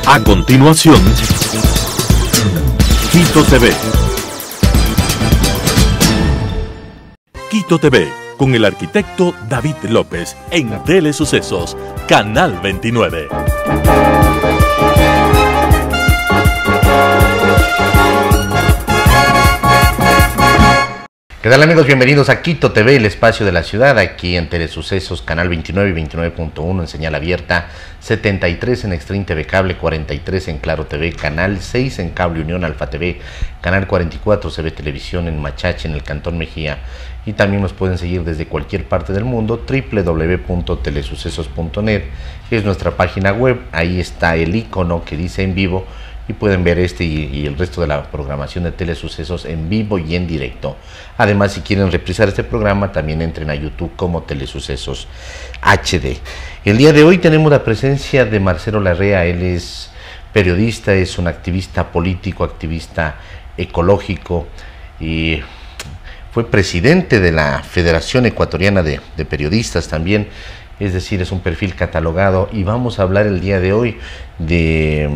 A continuación, Quito TV. Quito TV, con el arquitecto David López, en Telesucesos, Canal 29. ¿Qué tal, amigos? Bienvenidos a Quito TV, el espacio de la ciudad, aquí en Telesucesos, Canal 29 y 29.1 en señal abierta, 73 en Extreme TV Cable, 43 en Claro TV, Canal 6 en Cable Unión Alfa TV, Canal 44 CB Televisión en Machache, en el Cantón Mejía, y también nos pueden seguir desde cualquier parte del mundo, www.telesucesos.net, es nuestra página web, ahí está el icono que dice en vivo, y pueden ver este y el resto de la programación de Telesucesos en vivo y en directo. Además, si quieren reprisar este programa, también entren a YouTube como Telesucesos HD. El día de hoy tenemos la presencia de Marcelo Larrea. Él es periodista, es un activista político, activista ecológico, y fue presidente de la Federación Ecuatoriana de Periodistas también. Es decir, es un perfil catalogado, y vamos a hablar el día de hoy de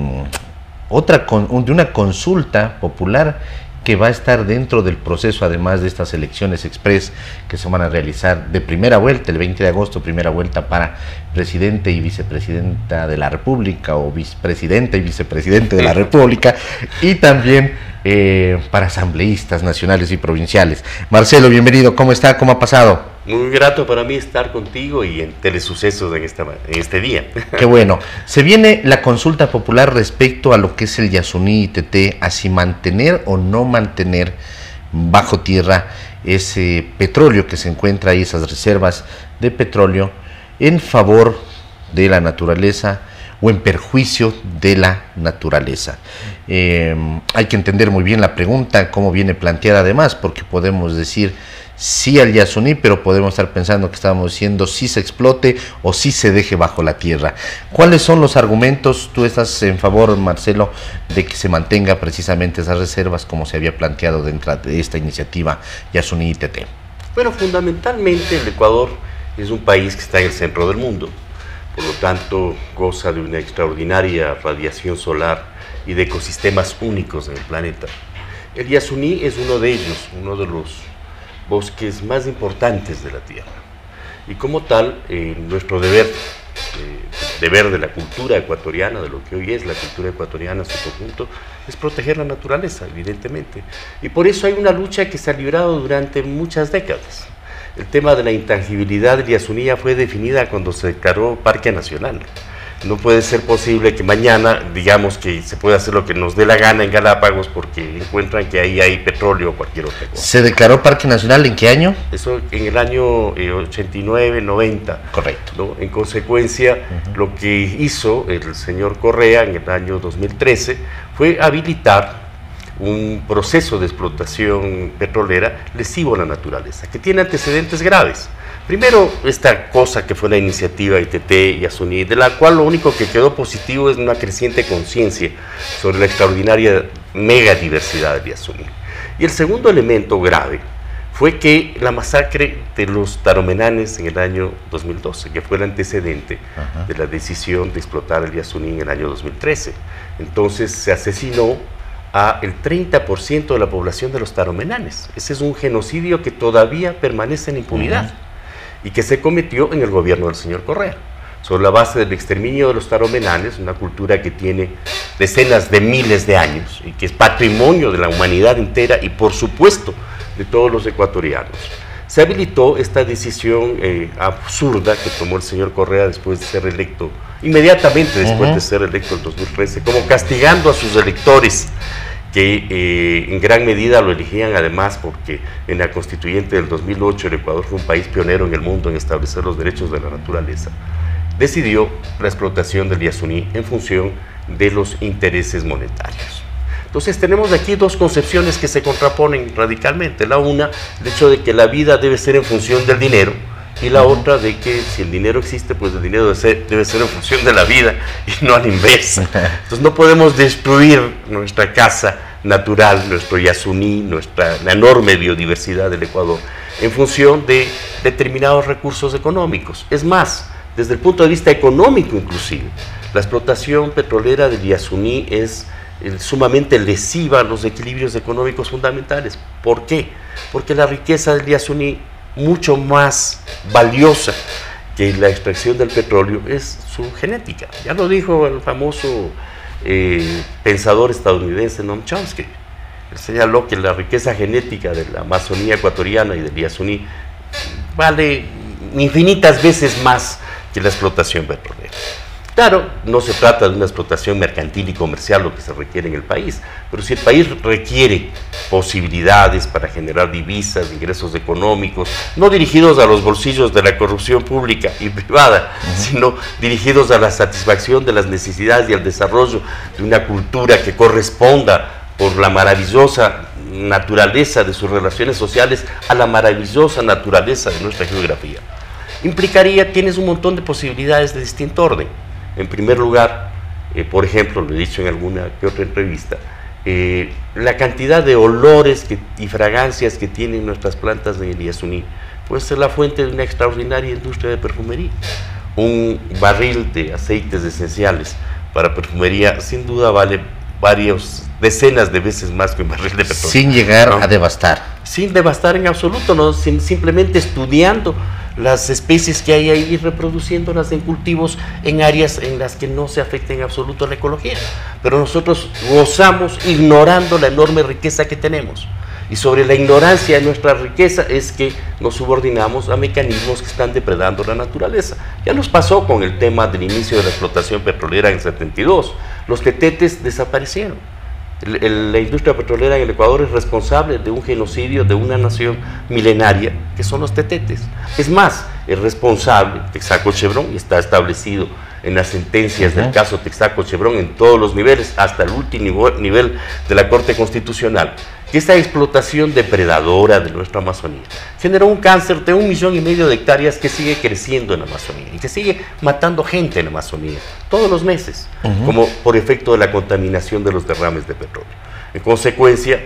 una consulta popular que va a estar dentro del proceso, además de estas elecciones express que se van a realizar de primera vuelta, el 20 de agosto, primera vuelta para presidente y vicepresidenta de la República, o vicepresidenta y vicepresidente de la República, y también para asambleístas nacionales y provinciales. Marcelo, bienvenido, ¿cómo está? ¿Cómo ha pasado? Muy grato para mí estar contigo y en Telesucesos en este día. Qué bueno. Se viene la consulta popular respecto a lo que es el Yasuní ITT, a si mantener o no mantener bajo tierra ese petróleo que se encuentra ahí, esas reservas de petróleo, en favor de la naturaleza o en perjuicio de la naturaleza. Hay que entender muy bien la pregunta, cómo viene planteada además, porque podemos decir sí al Yasuní, pero podemos estar pensando que estamos diciendo sí se explote o sí se deje bajo la tierra. ¿Cuáles son los argumentos? Tú estás en favor, Marcelo, de que se mantenga precisamente esas reservas como se había planteado dentro de esta iniciativa Yasuní ITT. Bueno, fundamentalmente el Ecuador es un país que está en el centro del mundo, por lo tanto goza de una extraordinaria radiación solar y de ecosistemas únicos en el planeta. El Yasuní es uno de ellos, uno de los bosques más importantes de la Tierra, y como tal nuestro deber de la cultura ecuatoriana, de lo que hoy es la cultura ecuatoriana en su conjunto, es proteger la naturaleza, evidentemente, y por eso hay una lucha que se ha librado durante muchas décadas. El tema de la intangibilidad del Yasuní ya fue definida cuando se declaró Parque Nacional. No puede ser posible que mañana digamos que se puede hacer lo que nos dé la gana en Galápagos porque encuentran que ahí hay petróleo o cualquier otra cosa. ¿Se declaró Parque Nacional en qué año? Eso en el año 89, 90. Correcto. ¿No? En consecuencia, lo que hizo el señor Correa en el año 2013 fue habilitar un proceso de explotación petrolera lesivo a la naturaleza, que tiene antecedentes graves. Primero, esta cosa que fue la iniciativa ITT Yasuní, de la cual lo único que quedó positivo es una creciente conciencia sobre la extraordinaria megadiversidad del Yasuní. Y el segundo elemento grave fue que la masacre de los taromenanes en el año 2012, que fue el antecedente de la decisión de explotar el Yasuní en el año 2013. Entonces se asesinó a el 30% de la población de los taromenanes. Ese es un genocidio que todavía permanece en impunidad y que se cometió en el gobierno del señor Correa, sobre la base del exterminio de los taromenanes, una cultura que tiene decenas de miles de años y que es patrimonio de la humanidad entera y por supuesto de todos los ecuatorianos. Se habilitó esta decisión absurda que tomó el señor Correa después de ser electo, inmediatamente después de ser electo en 2013, como castigando a sus electores, que en gran medida lo elegían además porque en la constituyente del 2008 el Ecuador fue un país pionero en el mundo en establecer los derechos de la naturaleza. Decidió la explotación del Yasuní en función de los intereses monetarios. Entonces tenemos aquí dos concepciones que se contraponen radicalmente. La una, el hecho de que la vida debe ser en función del dinero, y la otra de que si el dinero existe, pues el dinero debe ser en función de la vida y no a la inversa. Entonces no podemos destruir nuestra casa natural, nuestro Yasuní, la enorme biodiversidad del Ecuador, en función de determinados recursos económicos. Es más, desde el punto de vista económico inclusive, La explotación petrolera del Yasuní es sumamente lesiva a los equilibrios económicos fundamentales. ¿Por qué? Porque la riqueza del Yasuní, mucho más valiosa que la extracción del petróleo, es su genética. Ya lo dijo el famoso pensador estadounidense Noam Chomsky. Él señaló que la riqueza genética de la Amazonía ecuatoriana y del Yasuní vale infinitas veces más que la explotación petrolera. Claro, no se trata de una explotación mercantil y comercial lo que se requiere en el país, pero si el país requiere posibilidades para generar divisas, ingresos económicos, no dirigidos a los bolsillos de la corrupción pública y privada, sino dirigidos a la satisfacción de las necesidades y al desarrollo de una cultura que corresponda por la maravillosa naturaleza de sus relaciones sociales a la maravillosa naturaleza de nuestra geografía. Implicaría, tienes un montón de posibilidades de distinto orden. En primer lugar, por ejemplo, lo he dicho en alguna que otra entrevista, la cantidad de olores y fragancias que tienen nuestras plantas de Yasuní puede ser la fuente de una extraordinaria industria de perfumería. Un barril de aceites esenciales para perfumería sin duda vale varias decenas de veces más que un barril de petróleo. Sin llegar a devastar. Sin devastar en absoluto, no, simplemente estudiando las especies que hay ahí y reproduciéndolas en cultivos en áreas en las que no se afecta en absoluto la ecología. Pero nosotros gozamos ignorando la enorme riqueza que tenemos. Y sobre la ignorancia de nuestra riqueza es que nos subordinamos a mecanismos que están depredando la naturaleza. Ya nos pasó con el tema del inicio de la explotación petrolera en el 72. Los tetetes desaparecieron. La industria petrolera en el Ecuador es responsable de un genocidio de una nación milenaria, que son los tetetes. Es más, es responsable Texaco Chevron, y está establecido en las sentencias del caso Texaco Chevron en todos los niveles, hasta el último nivel de la Corte Constitucional, que esta explotación depredadora de nuestra Amazonía generó un cáncer de 1,5 millones de hectáreas que sigue creciendo en la Amazonía y que sigue matando gente en la Amazonía todos los meses, como por efecto de la contaminación de los derrames de petróleo. En consecuencia,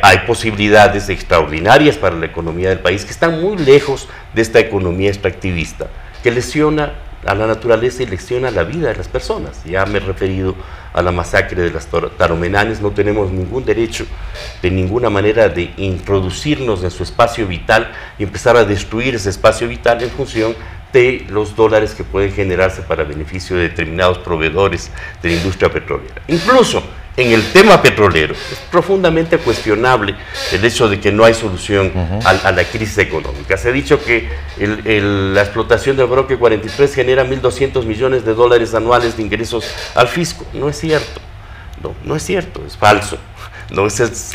hay posibilidades extraordinarias para la economía del país que están muy lejos de esta economía extractivista que lesiona a la naturaleza y lesiona la vida de las personas. Ya me he referido a la masacre de las taromenanes. No tenemos ningún derecho de ninguna manera de introducirnos en su espacio vital y empezar a destruir ese espacio vital en función de los dólares que pueden generarse para beneficio de determinados proveedores de la industria petrolera. Incluso en el tema petrolero es profundamente cuestionable el hecho de que no hay solución a la crisis económica. Se ha dicho que la explotación del bloque 43 genera 1.200 millones de dólares anuales de ingresos al fisco. No es cierto, no es cierto, es falso. No,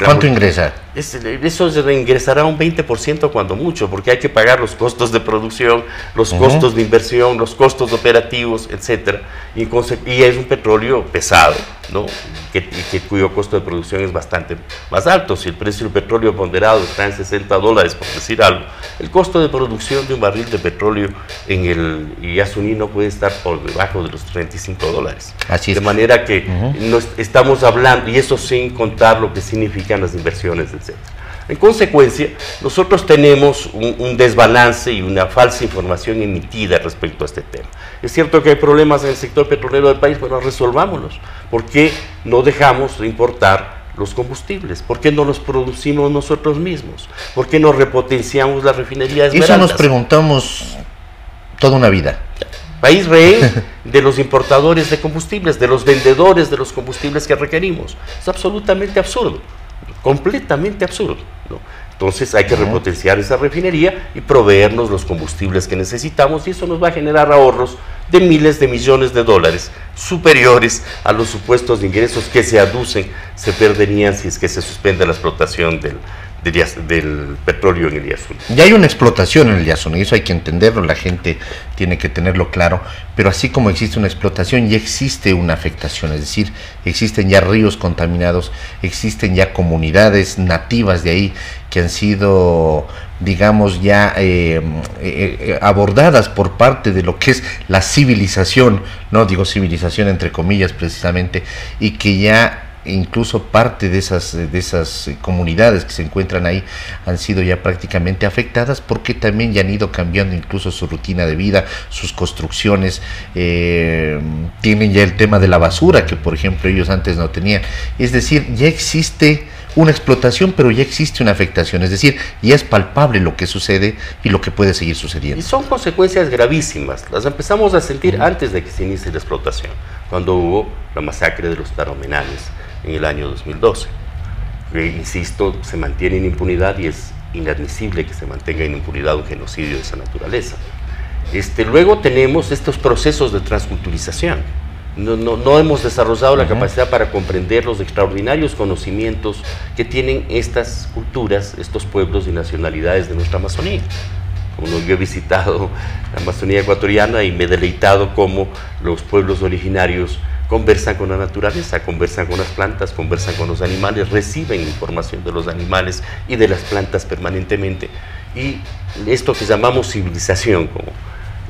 ¿cuánto ingresa? Eso ingresará un 20% cuando mucho, porque hay que pagar los costos de producción, los costos de inversión, los costos operativos, etcétera. Y es un petróleo pesado, ¿no? Cuyo costo de producción es bastante más alto. Si el precio del petróleo ponderado está en $60, por decir algo, el costo de producción de un barril de petróleo en el Yasuní no puede estar por debajo de los $35. Así es. De manera que estamos hablando, y eso sin contar lo que significan las inversiones, etc. En consecuencia, nosotros tenemos un desbalance y una falsa información emitida respecto a este tema. Es cierto que hay problemas en el sector petrolero del país, pero resolvámoslos. ¿Por qué no dejamos de importar los combustibles? ¿Por qué no los producimos nosotros mismos? ¿Por qué no repotenciamos la refinería de Esmeraldas? Eso nos preguntamos toda una vida. País rehén de los importadores de combustibles, de los vendedores de los combustibles que requerimos. Es absolutamente absurdo, completamente absurdo, ¿no? Entonces hay que repotenciar esa refinería y proveernos los combustibles que necesitamos, y eso nos va a generar ahorros de miles de millones de dólares, superiores a los supuestos ingresos que se aducen se perderían si es que se suspende la explotación del petróleo en el Yasuní. Ya hay una explotación en el Yasuní, eso hay que entenderlo, la gente tiene que tenerlo claro, pero así como existe una explotación, ya existe una afectación, es decir, existen ya ríos contaminados, existen ya comunidades nativas de ahí que han sido, digamos, ya abordadas por parte de lo que es la civilización, no digo civilización entre comillas precisamente, y que ya incluso parte de esas comunidades que se encuentran ahí han sido ya prácticamente afectadas, porque también ya han ido cambiando incluso su rutina de vida, sus construcciones, tienen ya el tema de la basura que por ejemplo ellos antes no tenían. Es decir, ya existe una explotación, pero ya existe una afectación, es decir, ya es palpable lo que sucede y lo que puede seguir sucediendo. Y son consecuencias gravísimas, las empezamos a sentir antes de que se inicie la explotación, cuando hubo la masacre de los taromenales en el año 2012. Insisto, se mantiene en impunidad y es inadmisible que se mantenga en impunidad un genocidio de esa naturaleza. Luego tenemos estos procesos de transculturización. No hemos desarrollado la capacidad para comprender los extraordinarios conocimientos que tienen estas culturas, estos pueblos y nacionalidades de nuestra Amazonía. Yo he visitado la Amazonía ecuatoriana y me he deleitado cómo los pueblos originarios conversan con la naturaleza, conversan con las plantas, conversan con los animales, reciben información de los animales y de las plantas permanentemente. Y esto que llamamos civilización, como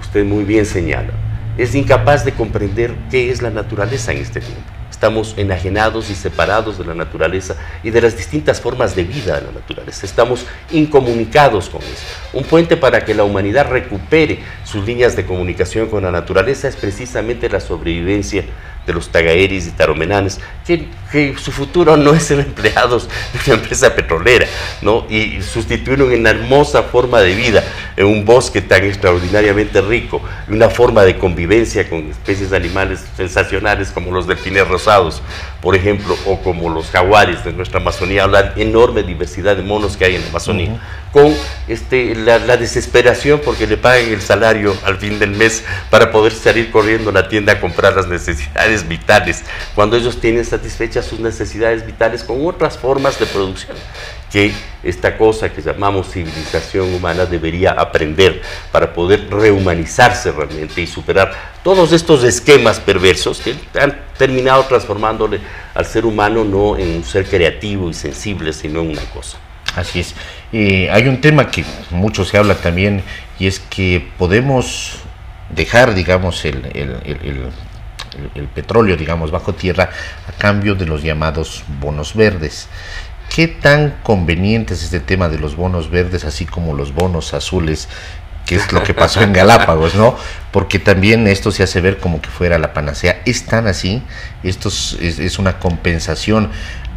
usted muy bien señala, es incapaz de comprender qué es la naturaleza en este tiempo. Estamos enajenados y separados de la naturaleza y de las distintas formas de vida de la naturaleza. Estamos incomunicados con eso. Un puente para que la humanidad recupere sus líneas de comunicación con la naturaleza es precisamente la sobrevivencia de los tagaeris y taromenanes, que su futuro no es ser empleados de una empresa petrolera, ¿no? Y sustituir una hermosa forma de vida en un bosque tan extraordinariamente rico, una forma de convivencia con especies animales sensacionales como los delfines rosados, por ejemplo, o como los jaguares de nuestra Amazonía, la enorme diversidad de monos que hay en la Amazonía, con la desesperación porque le paguen el salario al fin del mes para poder salir corriendo a la tienda a comprar las necesidades vitales, cuando ellos tienen satisfechas sus necesidades vitales con otras formas de producción, que esta cosa que llamamos civilización humana debería aprender para poder rehumanizarse realmente y superar todos estos esquemas perversos que han terminado transformándole al ser humano no en un ser creativo y sensible, sino en una cosa. Así es. Hay un tema que mucho se habla también, y es que podemos dejar, digamos, el petróleo, digamos, bajo tierra a cambio de los llamados bonos verdes. ¿Qué tan conveniente es este tema de los bonos verdes, así como los bonos azules, que es lo que pasó en Galápagos, ¿no? Porque también esto se hace ver como que fuera la panacea. ¿Es tan así? Esto es una compensación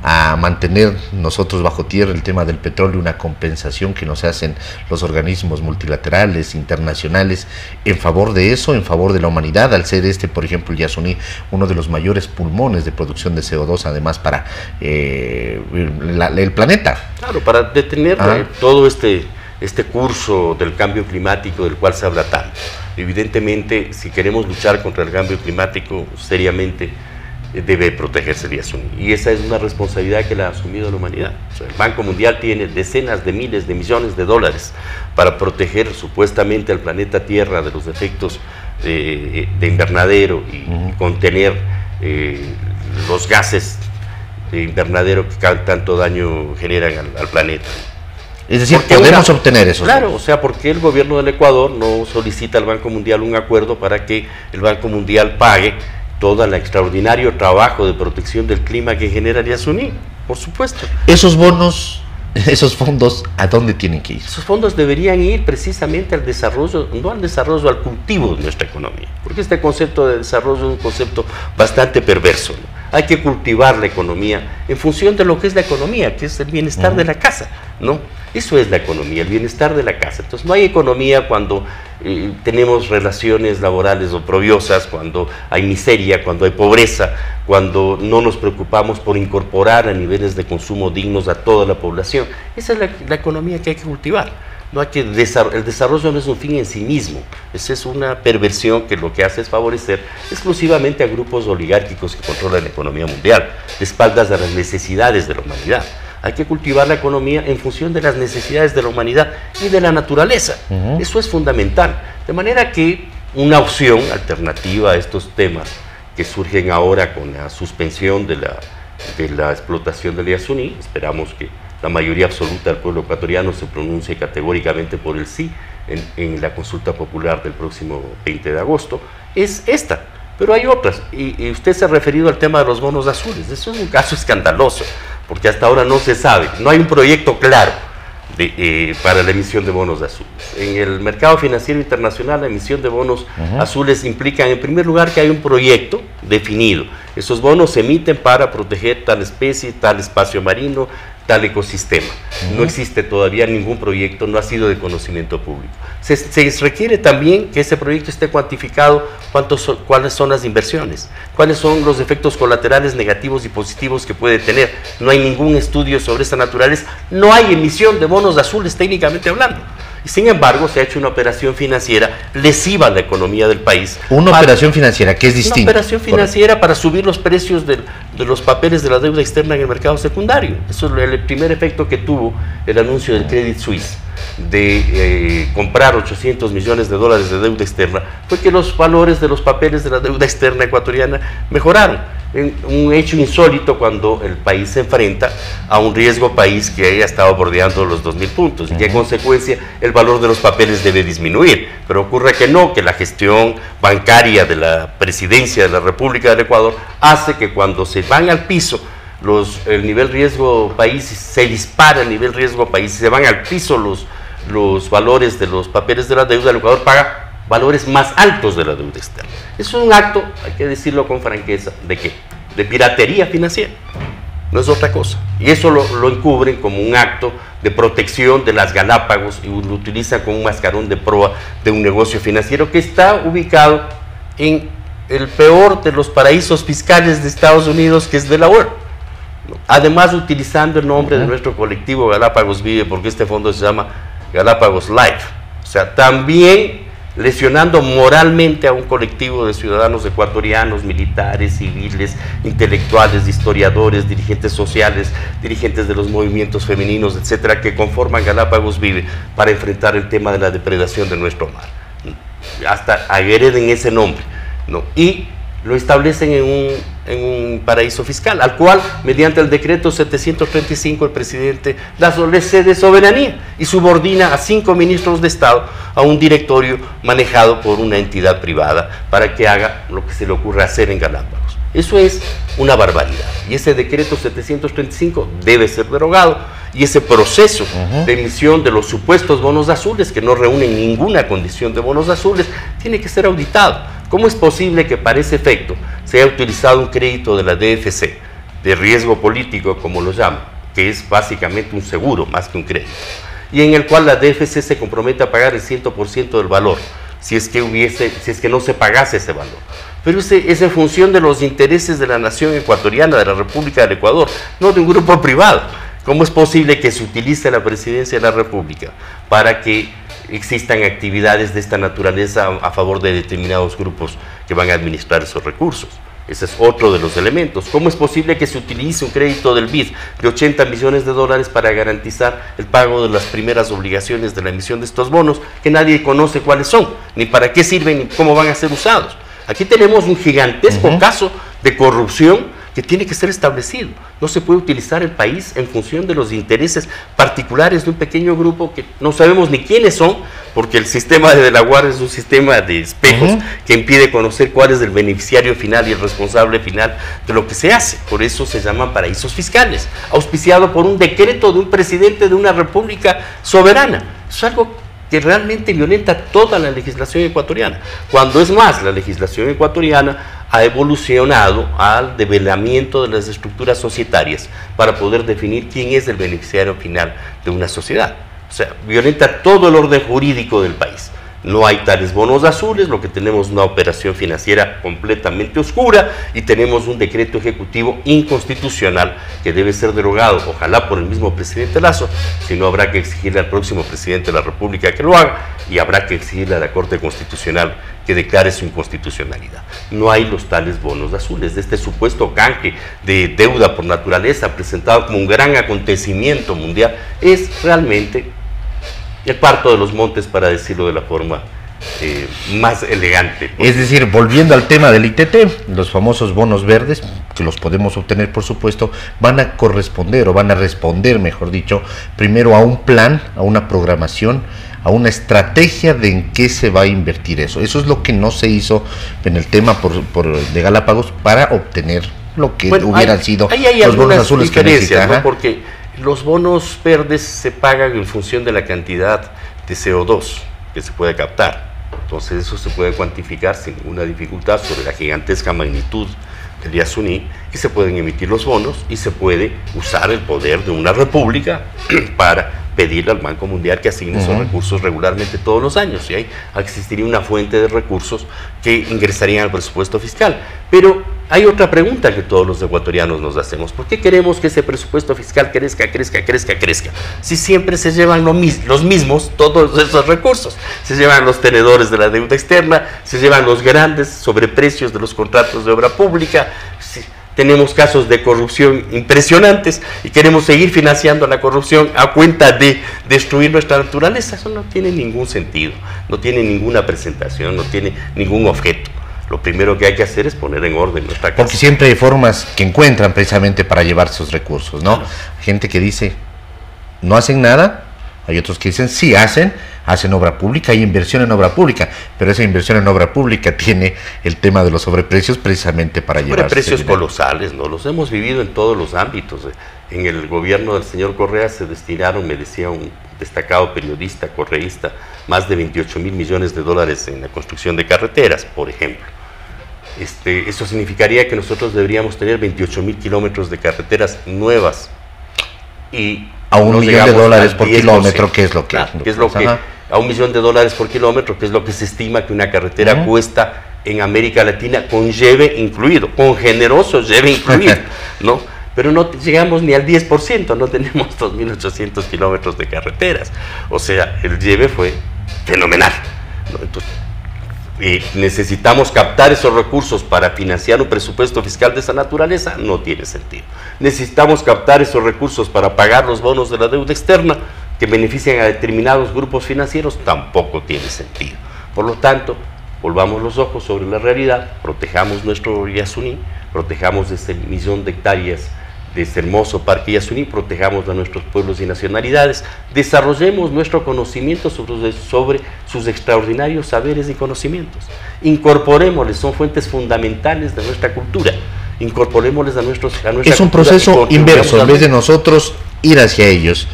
a mantener nosotros bajo tierra el tema del petróleo, una compensación que nos hacen los organismos multilaterales, internacionales, en favor de eso, en favor de la humanidad, al ser por ejemplo, el Yasuní, uno de los mayores pulmones de producción de CO2, además para el planeta. Claro, para detener todo este curso del cambio climático del cual se habla tanto. Evidentemente, si queremos luchar contra el cambio climático seriamente, debe protegerse el Yasuní. Y esa es una responsabilidad que la ha asumido la humanidad. O sea, el Banco Mundial tiene decenas de miles de millones de dólares para proteger supuestamente al planeta Tierra de los efectos de invernadero y contener los gases de invernadero que tanto daño generan al planeta. Es decir, podemos obtener eso. Claro, o sea, porque el gobierno del Ecuador no solicita al Banco Mundial un acuerdo para que el Banco Mundial pague todo el extraordinario trabajo de protección del clima que genera el Yasuní, por supuesto. Esos bonos, esos fondos, ¿a dónde tienen que ir? Esos fondos deberían ir precisamente al desarrollo, no al desarrollo, al cultivo de nuestra economía, porque este concepto de desarrollo es un concepto bastante perverso, ¿no? Hay que cultivar la economía en función de lo que es la economía, que es el bienestar de la casa, ¿no? Eso es la economía, el bienestar de la casa. Entonces no hay economía cuando tenemos relaciones laborales oprobiosas, cuando hay miseria, cuando hay pobreza, cuando no nos preocupamos por incorporar a niveles de consumo dignos a toda la población. Esa es la economía que hay que cultivar. No hay que el desarrollo no es un fin en sí mismo, esa es una perversión que lo que hace es favorecer exclusivamente a grupos oligárquicos que controlan la economía mundial, de espaldas de las necesidades de la humanidad. Hay que cultivar la economía en función de las necesidades de la humanidad y de la naturaleza. Eso es fundamental. De manera que una opción alternativa a estos temas que surgen ahora con la suspensión de la explotación del Yasuní, esperamos que la mayoría absoluta del pueblo ecuatoriano se pronuncie categóricamente por el sí en la consulta popular del próximo 20 de agosto, es esta. Pero hay otras, y usted se ha referido al tema de los bonos azules. Eso es un caso escandaloso, porque hasta ahora no se sabe, no hay un proyecto claro para la emisión de bonos azules. En el mercado financiero internacional, la emisión de bonos azules implica, en primer lugar, que hay un proyecto definido. Esos bonos se emiten para proteger tal especie, tal espacio marino, tal ecosistema. No existe todavía ningún proyecto, no ha sido de conocimiento público. Se requiere también que ese proyecto esté cuantificado, cuáles son las inversiones, cuáles son los efectos colaterales negativos y positivos que puede tener. No hay ningún estudio sobre esa naturaleza, no hay emisión de bonos azules técnicamente hablando. Y sin embargo, se ha hecho una operación financiera lesiva a la economía del país. Una operación financiera que es distinta. Una operación financiera para subir los precios de los papeles de la deuda externa en el mercado secundario. Eso es el primer efecto que tuvo el anuncio del Credit Suisse de comprar 800 millones de dólares de deuda externa, fue que los valores de los papeles de la deuda externa ecuatoriana mejoraron. Un hecho insólito cuando el país se enfrenta a un riesgo país que haya estado bordeando los 2.000 puntos y que en consecuencia el valor de los papeles debe disminuir. Pero ocurre que no, que la gestión bancaria de la presidencia de la República del Ecuador hace que cuando se van al piso el nivel riesgo país, se dispara el nivel riesgo país, se van al piso los valores de los papeles de la deuda, el Ecuador paga valores más altos de la deuda externa. Eso es un acto, hay que decirlo con franqueza, ¿de qué? De piratería financiera, no es otra cosa. Y eso lo encubren como un acto de protección de las Galápagos y lo utilizan como un mascarón de proa de un negocio financiero que está ubicado en el peor de los paraísos fiscales de Estados Unidos, que es Delaware. Además, utilizando el nombre de nuestro colectivo Galápagos Vive, porque este fondo se llama Galápagos Life. O sea, también lesionando moralmente a un colectivo de ciudadanos ecuatorianos, militares, civiles, intelectuales, historiadores, dirigentes sociales, dirigentes de los movimientos femeninos, etcétera, que conforman Galápagos Vive para enfrentar el tema de la depredación de nuestro mar. Hasta agreden ese nombre, ¿no? Y lo establecen en un paraíso fiscal, al cual, mediante el decreto 735, el presidente Lazo le cede soberanía y subordina a 5 ministros de Estado a un directorio manejado por una entidad privada para que haga lo que se le ocurre hacer en Galápagos. Eso es una barbaridad, y ese decreto 735 debe ser derogado, y ese proceso de emisión de los supuestos bonos azules, que no reúnen ninguna condición de bonos azules, tiene que ser auditado. ¿Cómo es posible que para ese efecto se haya utilizado un crédito de la DFC, de riesgo político, como lo llaman, que es básicamente un seguro más que un crédito, y en el cual la DFC se compromete a pagar el 100% del valor, si es que no se pagase ese valor? Pero es en función de los intereses de la nación ecuatoriana, de la República del Ecuador, no de un grupo privado. ¿Cómo es posible que se utilice la presidencia de la República para que existan actividades de esta naturaleza a favor de determinados grupos que van a administrar esos recursos? Ese es otro de los elementos. ¿Cómo es posible que se utilice un crédito del BID de 80 millones de dólares para garantizar el pago de las primeras obligaciones de la emisión de estos bonos, que nadie conoce cuáles son, ni para qué sirven, ni cómo van a ser usados? Aquí tenemos un gigantesco caso de corrupción que tiene que ser establecido. No se puede utilizar el país en función de los intereses particulares de un pequeño grupo que no sabemos ni quiénes son, porque el sistema de Delaware es un sistema de espejos que impide conocer cuál es el beneficiario final y el responsable final de lo que se hace. Por eso se llaman paraísos fiscales, auspiciado por un decreto de un presidente de una república soberana. Es algo que realmente violenta toda la legislación ecuatoriana, cuando es más, la legislación ecuatoriana ha evolucionado al develamiento de las estructuras societarias para poder definir quién es el beneficiario final de una sociedad. O sea, violenta todo el orden jurídico del país. No hay tales bonos azules, lo que tenemos es una operación financiera completamente oscura y tenemos un decreto ejecutivo inconstitucional que debe ser derogado, ojalá por el mismo presidente Lazo, si no habrá que exigirle al próximo presidente de la República que lo haga y habrá que exigirle a la Corte Constitucional que declare su inconstitucionalidad. No hay los tales bonos azules. De este supuesto canje de deuda por naturaleza presentado como un gran acontecimiento mundial, es realmente el parto de los montes, para decirlo de la forma más elegante. Es decir, volviendo al tema del ITT, los famosos bonos verdes, que los podemos obtener, por supuesto, van a corresponder, o van a responder, mejor dicho, primero a un plan, a una programación, a una estrategia de en qué se va a invertir eso. Eso es lo que no se hizo en el tema de Galápagos para obtener lo que hubieran sido los bonos azules que necesitan, ¿no? Porque los bonos verdes se pagan en función de la cantidad de CO2 que se puede captar. Entonces eso se puede cuantificar sin ninguna dificultad sobre la gigantesca magnitud del Yasuní, y se pueden emitir los bonos y se puede usar el poder de una república para pedirle al Banco Mundial que asigne esos recursos regularmente todos los años, y ahí existiría una fuente de recursos que ingresarían al presupuesto fiscal. Pero hay otra pregunta que todos los ecuatorianos nos hacemos: ¿por qué queremos que ese presupuesto fiscal crezca? Si siempre se llevan los mismos todos esos recursos. Se llevan los tenedores de la deuda externa, se llevan los grandes sobreprecios de los contratos de obra pública. Tenemos casos de corrupción impresionantes y queremos seguir financiando la corrupción a cuenta de destruir nuestra naturaleza. Eso no tiene ningún sentido, no tiene ninguna presentación, no tiene ningún objeto. Lo primero que hay que hacer es poner en orden nuestra casa. Porque siempre hay formas que encuentran precisamente para llevar esos recursos, ¿no? Claro. Gente que dice, no hacen nada, hay otros que dicen, sí hacen obra pública, hay inversión en obra pública, pero esa inversión en obra pública tiene el tema de los sobreprecios precisamente para llevar. Sobreprecios colosales, ¿no? Los hemos vivido en todos los ámbitos. En el gobierno del señor Correa se destinaron, me decía un destacado periodista correísta, más de 28 mil millones de dólares en la construcción de carreteras, por ejemplo. Eso significaría que nosotros deberíamos tener 28 mil kilómetros de carreteras nuevas, y a $1 millón por kilómetro, que es lo que, a $1 millón por kilómetro, que es lo que se estima que una carretera cuesta en América Latina, con lleve incluido, con generoso lleve incluido, ¿no? Pero no llegamos ni al 10%, no tenemos 2.800 kilómetros de carreteras. O sea, el lleve fue fenomenal, ¿no? Entonces, necesitamos captar esos recursos para financiar un presupuesto fiscal de esa naturaleza, no tiene sentido. Necesitamos captar esos recursos para pagar los bonos de la deuda externa que benefician a determinados grupos financieros, tampoco tiene sentido. Por lo tanto, volvamos los ojos sobre la realidad, protejamos nuestro Yasuní, protejamos ese 1 millón de hectáreas de este hermoso parque Yasuní, protejamos a nuestros pueblos y nacionalidades, desarrollemos nuestro conocimiento sobre sus extraordinarios saberes y conocimientos, incorporémosles, son fuentes fundamentales de nuestra cultura, incorporémosles a nuestra es un proceso inverso, en vez de nosotros ir hacia ellos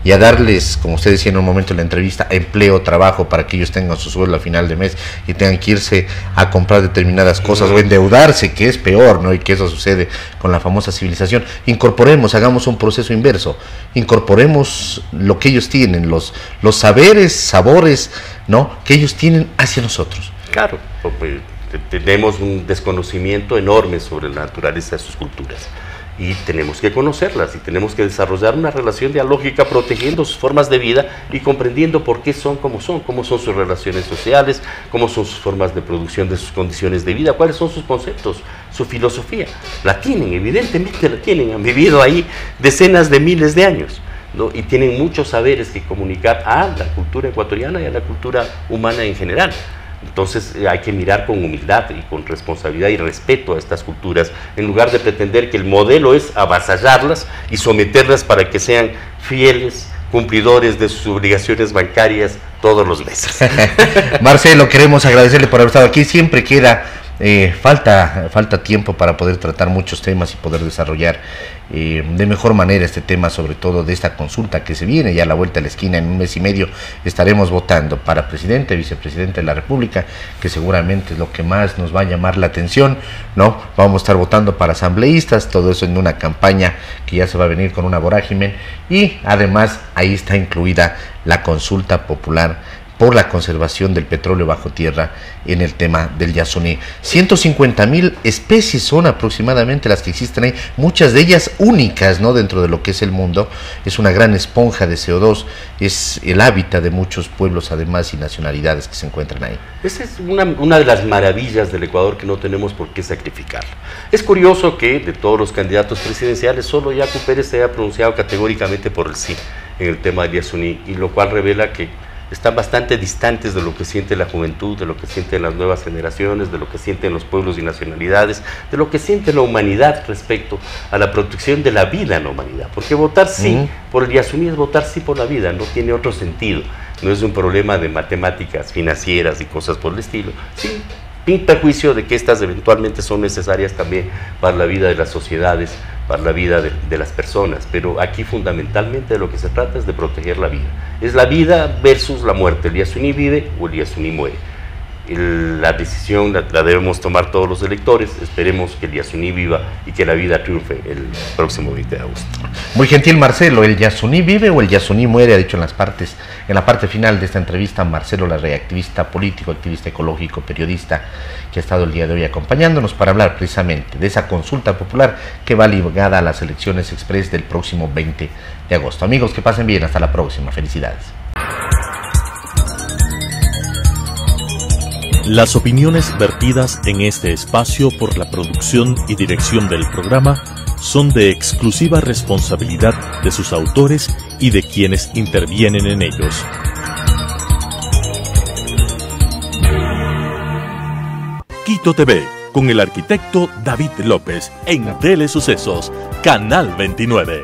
y a darles, como usted decía en un momento en la entrevista, empleo, trabajo, para que ellos tengan su sueldo a final de mes y tengan que irse a comprar determinadas cosas o endeudarse, que es peor, ¿no? Y que eso sucede con la famosa civilización. Incorporemos, hagamos un proceso inverso, incorporemos lo que ellos tienen, los saberes, sabores, ¿no?, que ellos tienen hacia nosotros. Claro, pues, tenemos un desconocimiento enorme sobre la naturaleza de sus culturas, y tenemos que conocerlas y tenemos que desarrollar una relación dialógica protegiendo sus formas de vida y comprendiendo por qué son, cómo son sus relaciones sociales, cómo son sus formas de producción de sus condiciones de vida, cuáles son sus conceptos, su filosofía. La tienen, evidentemente la tienen, han vivido ahí decenas de miles de años, ¿no? Y tienen muchos saberes que comunicar a la cultura ecuatoriana y a la cultura humana en general. Entonces hay que mirar con humildad y con responsabilidad y respeto a estas culturas, en lugar de pretender que el modelo es avasallarlas y someterlas para que sean fieles cumplidores de sus obligaciones bancarias todos los meses. Marcelo, queremos agradecerle por haber estado aquí. Siempre queda falta tiempo para poder tratar muchos temas y poder desarrollar de mejor manera este tema, sobre todo de esta consulta que se viene ya a la vuelta de la esquina. En 1 mes y medio estaremos votando para presidente, vicepresidente de la República, que seguramente es lo que más nos va a llamar la atención, ¿no? Vamos a estar votando para asambleístas, todo eso en una campaña que ya se va a venir con una vorágine, y además ahí está incluida la consulta popular por la conservación del petróleo bajo tierra en el tema del Yasuní. 150,000 especies son aproximadamente las que existen ahí, muchas de ellas únicas, ¿no?, dentro de lo que es el mundo. Es una gran esponja de CO2, es el hábitat de muchos pueblos además y nacionalidades que se encuentran ahí. Esa es una de las maravillas del Ecuador que no tenemos por qué sacrificarla. Es curioso que de todos los candidatos presidenciales solo Yacu Pérez se haya pronunciado categóricamente por el sí en el tema del Yasuní, y lo cual revela que están bastante distantes de lo que siente la juventud, de lo que sienten las nuevas generaciones, de lo que sienten los pueblos y nacionalidades, de lo que siente la humanidad respecto a la protección de la vida en la humanidad. Porque votar sí por el Yasuní es votar sí por la vida, no tiene otro sentido. no es un problema de matemáticas financieras y cosas por el estilo, sí, pinta juicio de que estas eventualmente son necesarias también para la vida de las sociedades, para la vida de las personas, pero aquí fundamentalmente de lo que se trata es de proteger la vida. Es la vida versus la muerte, el Yasuní vive o el Yasuní muere. La decisión la debemos tomar todos los electores, esperemos que el Yasuní viva y que la vida triunfe el próximo 20 de agosto. Muy gentil, Marcelo, ¿el Yasuní vive o el Yasuní muere? Ha dicho en la parte final de esta entrevista Marcelo Larrea, activista político, activista ecológico, periodista, que ha estado el día de hoy acompañándonos para hablar precisamente de esa consulta popular que va ligada a las elecciones express del próximo 20 de agosto. Amigos, que pasen bien, hasta la próxima, felicidades. Las opiniones vertidas en este espacio por la producción y dirección del programa son de exclusiva responsabilidad de sus autores y de quienes intervienen en ellos. Quito TV, con el arquitecto David López, en Telesucesos, Canal 29.